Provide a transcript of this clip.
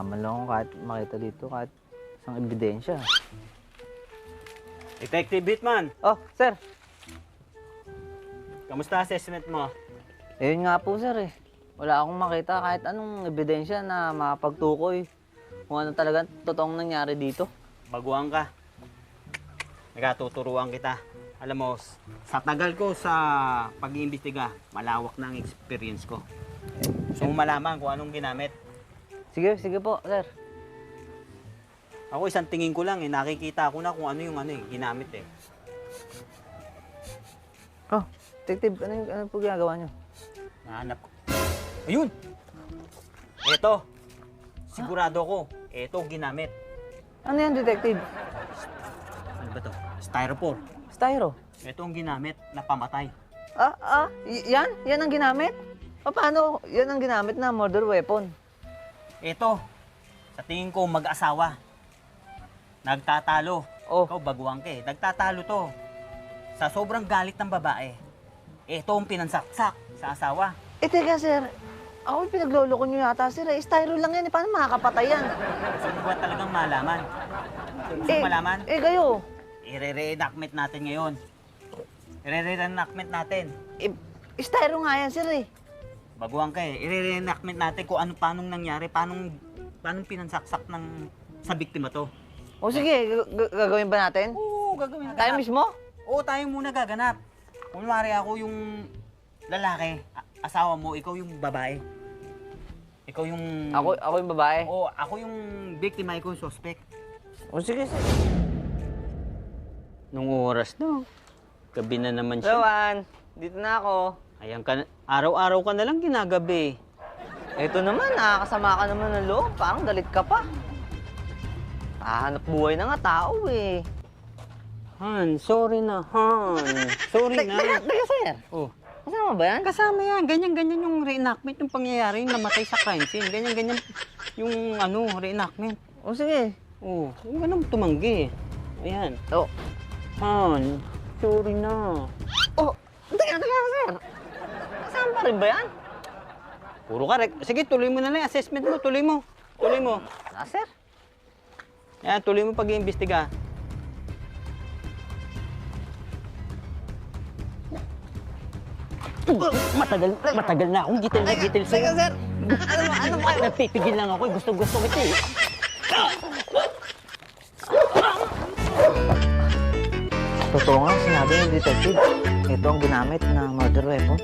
wala man lang akong kahit makita dito, kahit isang ebidensya. Detective Hitman, Oh, sir. kamusta assessment mo? Ayun nga po, sir eh. Wala akong makita kahit anong ebidensya na makapagtukoy kung ano talaga totoong nangyari dito. Baguhan ka. Nagatuturuan kita. Alam mo, sa tagal ko sa pag-iimbestiga, malawak na ang experience ko. Gusto mo malaman kung anong ginamit? Sige po, sir. Ako isang tingin ko lang nakikita ko na kung ano yung ginamit eh. Oh, detective, ano po ginagawa niyo? Nahanap ko. Ayun! Eto. Sigurado ko, eto ginamit. Ano yan, detective? Ano ba to? Styrofoam. Styro. Ito ang ginamit na pamatay. Yan ang ginamit? Paano yan ang ginamit na murder weapon? Ito, sa tingin ko mag-asawa. Nagtatalo. Oh. Ikaw baguhan ka eh. Nagtatalo to. Sa sobrang galit ng babae, ito ang pinansaksak sa asawa. Teka, sir. Ako pinagloloko niyo yata, sir. Styro lang yan. Paano makakapatay yan? Gusto mo ba talagang malaman? Gusto mo malaman? Kayo. I-re-reenactment natin ngayon. I-re-reenactment natin. Styro nga yan, sir eh. Baguhan ka eh. I-re-reenactment natin kung paanong nangyari, paanong pinansaksak sa biktima to. O sige, gagawin ba natin? Oo, gagawin natin. Tayo mismo? Oo, tayo muna gaganap. Kunwari ako yung lalaki, asawa mo, ikaw yung babae. Ikaw yung... Ako yung babae. Oo, ako yung biktima, ikaw yung suspect. O sige, sir. Nung oras na, gabi na naman siya. Lawan, dito na ako. Ayan ka, araw-araw ka na lang ginagabi. Ito naman, nakakasama ka naman ng loob. Parang galit ka pa. Hanap buhay na nga tao eh. Han, sorry na, Han. Sorry na. Teka, sir. Oh. Kasama ba yan? Kasama yan. Ganyan-ganyan yung reenactment, yung pangyayari, yung namatay sa crime scene. Ganyan-ganyan yung reenactment. O sige. Oh, yung ganun tumanggi. Ayan. Oh. Han, sorry na. Oh, teka, sir. Kasama pa rin ba yan? Puro ka, sige, tuloy mo na lang. Assessment mo, tuloy mo. Tuloy mo. Sir? Ayan, tuloy mo pag-iimbestiga. Matagal na akong gitil na gitil sa'yo. Teka, sir. Ano ba kayo? Napipigil lang ako, gusto kita eh. Totoo nga, sinabi ng detective. Ito ang ginamit na murder weapon.